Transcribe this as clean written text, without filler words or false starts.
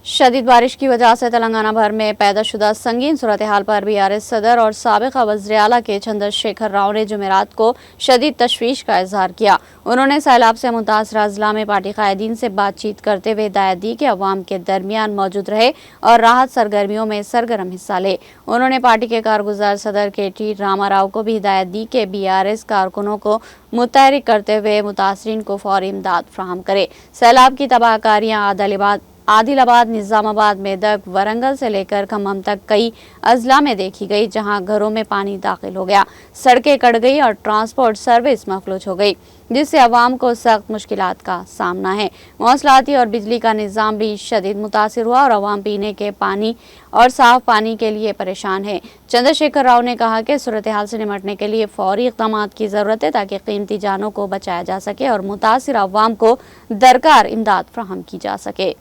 शदीद बारिश की वजह से तेलंगाना भर में पैदा शुदा संगीन सूरत हाल पर BRS सदर और साबिक़ वज़ीर आला के चंद्रशेखर राव ने जुमेरात को शदीद तशवीश का इजहार किया। उन्होंने सैलाब से मुतासरा अजला में पार्टी कायदीन से बातचीत करते हुए हिदायत दी कि अवाम के दरमियान मौजूद रहे और राहत सरगर्मियों में सरगर्म हिस्सा ले। उन्होंने पार्टी के कारगुजार सदर KT रामा राव को भी हिदायत दी कि BRS कारकुनों को मुतहरिक करते हुए मुतासरीन को फौरी इमदाद फराहम करे। सैलाब की तबाहकारियाँ आदिलाबाद, निजामाबाद, मेदक, वरंगल से लेकर खम्भम तक कई अजला में देखी गई, जहां घरों में पानी दाखिल हो गया, सड़कें कट गई और ट्रांसपोर्ट सर्विस मफलूज हो गई, जिससे अवाम को सख्त मुश्किलात का सामना है। मौसलाती और बिजली का निज़ाम भी शदीद मुतासिर हुआ और अवाम पीने के पानी और साफ पानी के लिए परेशान है। चंद्रशेखर राव ने कहा कि सूरत हाल से निपटने के लिए फौरी इक़दाम की ज़रूरत है ताकि कीमती जानों को बचाया जा सके और मुतासिर अवाम को दरकार इमदाद फराहम की जा सके।